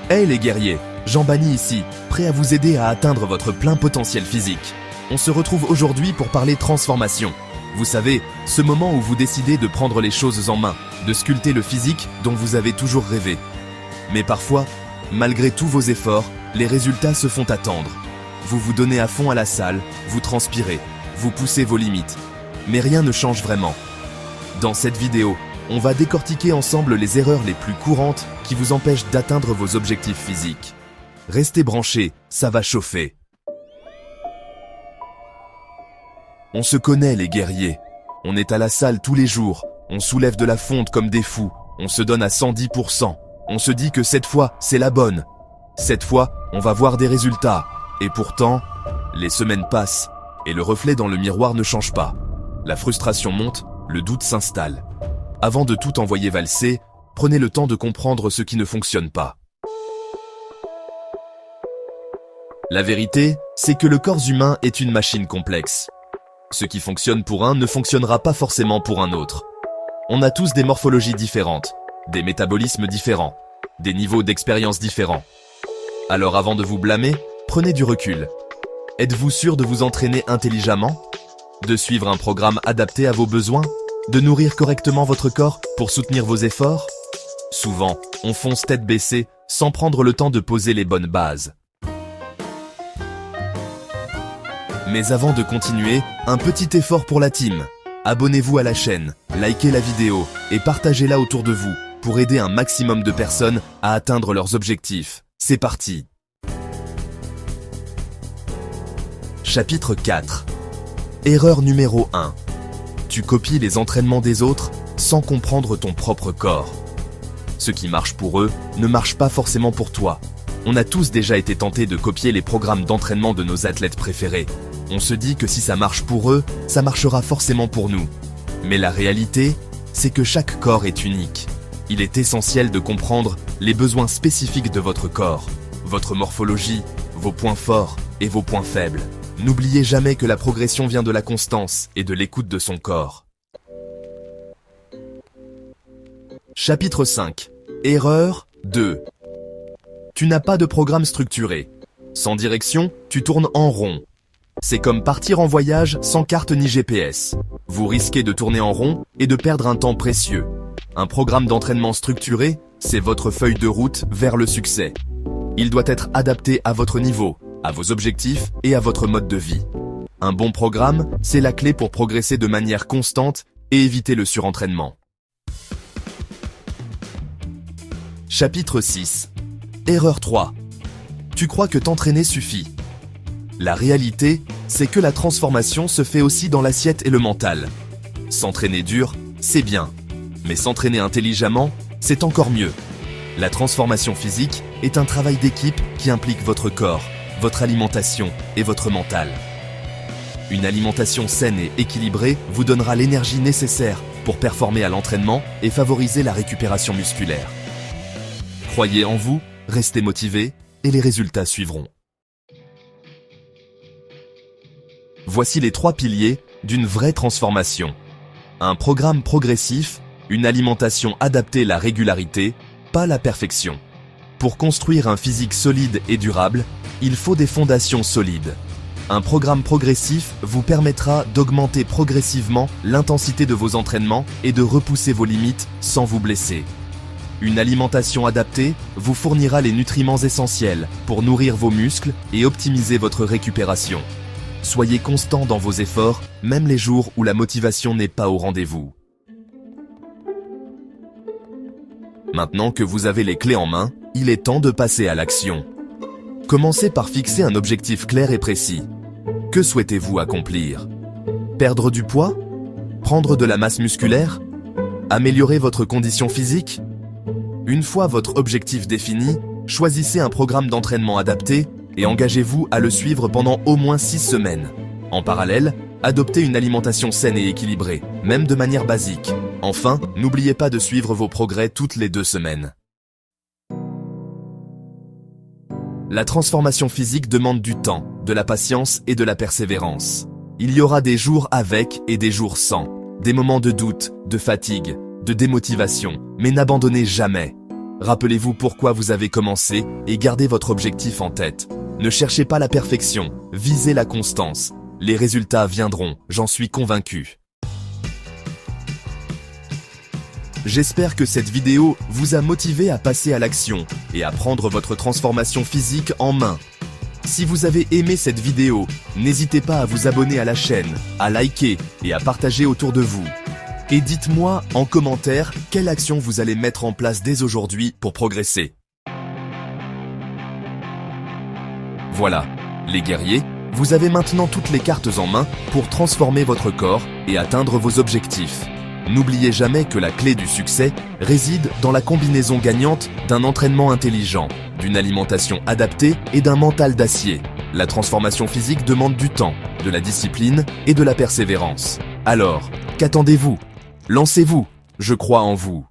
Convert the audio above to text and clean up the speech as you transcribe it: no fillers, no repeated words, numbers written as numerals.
Hey les guerriers, Jean Bani ici, prêt à vous aider à atteindre votre plein potentiel physique. On se retrouve aujourd'hui pour parler transformation. Vous savez, ce moment où vous décidez de prendre les choses en main, de sculpter le physique dont vous avez toujours rêvé. Mais parfois, malgré tous vos efforts, les résultats se font attendre. Vous vous donnez à fond à la salle, vous transpirez, vous poussez vos limites. Mais rien ne change vraiment. Dans cette vidéo, on va décortiquer ensemble les erreurs les plus courantes qui vous empêchent d'atteindre vos objectifs physiques. Restez branchés, ça va chauffer. On se connaît les guerriers. On est à la salle tous les jours, on soulève de la fonte comme des fous, on se donne à 110%. On se dit que cette fois, c'est la bonne. Cette fois, on va voir des résultats. Et pourtant, les semaines passent, et le reflet dans le miroir ne change pas. La frustration monte, le doute s'installe. Avant de tout envoyer valser, prenez le temps de comprendre ce qui ne fonctionne pas. La vérité, c'est que le corps humain est une machine complexe. Ce qui fonctionne pour un ne fonctionnera pas forcément pour un autre. On a tous des morphologies différentes, des métabolismes différents, des niveaux d'expérience différents. Alors avant de vous blâmer, prenez du recul. Êtes-vous sûr de vous entraîner intelligemment? De suivre un programme adapté à vos besoins? De nourrir correctement votre corps pour soutenir vos efforts? Souvent, on fonce tête baissée sans prendre le temps de poser les bonnes bases. Mais avant de continuer, un petit effort pour la team. Abonnez-vous à la chaîne, likez la vidéo et partagez-la autour de vous pour aider un maximum de personnes à atteindre leurs objectifs. C'est parti! Chapitre 4. Erreur numéro 1. Tu copies les entraînements des autres sans comprendre ton propre corps. Ce qui marche pour eux ne marche pas forcément pour toi. On a tous déjà été tentés de copier les programmes d'entraînement de nos athlètes préférés. On se dit que si ça marche pour eux, ça marchera forcément pour nous. Mais la réalité, c'est que chaque corps est unique. Il est essentiel de comprendre les besoins spécifiques de votre corps, votre morphologie, vos points forts et vos points faibles. N'oubliez jamais que la progression vient de la constance et de l'écoute de son corps. Chapitre 5. Erreur 2. Tu n'as pas de programme structuré. Sans direction, tu tournes en rond. C'est comme partir en voyage sans carte ni GPS. Vous risquez de tourner en rond et de perdre un temps précieux. Un programme d'entraînement structuré, c'est votre feuille de route vers le succès. Il doit être adapté à votre niveau, à vos objectifs et à votre mode de vie. Un bon programme, c'est la clé pour progresser de manière constante et éviter le surentraînement. Chapitre 6. Erreur 3. Tu crois que t'entraîner suffit. La réalité, c'est que la transformation se fait aussi dans l'assiette et le mental. S'entraîner dur, c'est bien. Mais s'entraîner intelligemment, c'est encore mieux. La transformation physique est un travail d'équipe qui implique votre corps, votre alimentation et votre mental. Une alimentation saine et équilibrée vous donnera l'énergie nécessaire pour performer à l'entraînement et favoriser la récupération musculaire. Croyez en vous, restez motivés et les résultats suivront. Voici les 3 piliers d'une vraie transformation. Un programme progressif, une alimentation adaptée à la régularité, pas la perfection. Pour construire un physique solide et durable, il faut des fondations solides. Un programme progressif vous permettra d'augmenter progressivement l'intensité de vos entraînements et de repousser vos limites sans vous blesser. Une alimentation adaptée vous fournira les nutriments essentiels pour nourrir vos muscles et optimiser votre récupération. Soyez constant dans vos efforts, même les jours où la motivation n'est pas au rendez-vous. Maintenant que vous avez les clés en main, il est temps de passer à l'action. Commencez par fixer un objectif clair et précis. Que souhaitez-vous accomplir? Perdre du poids? Prendre de la masse musculaire? Améliorer votre condition physique? Une fois votre objectif défini, choisissez un programme d'entraînement adapté et engagez-vous à le suivre pendant au moins 6 semaines. En parallèle, adoptez une alimentation saine et équilibrée, même de manière basique. Enfin, n'oubliez pas de suivre vos progrès toutes les 2 semaines. La transformation physique demande du temps, de la patience et de la persévérance. Il y aura des jours avec et des jours sans, des moments de doute, de fatigue, de démotivation, mais n'abandonnez jamais. Rappelez-vous pourquoi vous avez commencé et gardez votre objectif en tête. Ne cherchez pas la perfection, visez la constance. Les résultats viendront, j'en suis convaincu. J'espère que cette vidéo vous a motivé à passer à l'action et à prendre votre transformation physique en main. Si vous avez aimé cette vidéo, n'hésitez pas à vous abonner à la chaîne, à liker et à partager autour de vous. Et dites-moi en commentaire quelle action vous allez mettre en place dès aujourd'hui pour progresser. Voilà, les guerriers, vous avez maintenant toutes les cartes en main pour transformer votre corps et atteindre vos objectifs. N'oubliez jamais que la clé du succès réside dans la combinaison gagnante d'un entraînement intelligent, d'une alimentation adaptée et d'un mental d'acier. La transformation physique demande du temps, de la discipline et de la persévérance. Alors, qu'attendez-vous ? Lancez-vous, je crois en vous.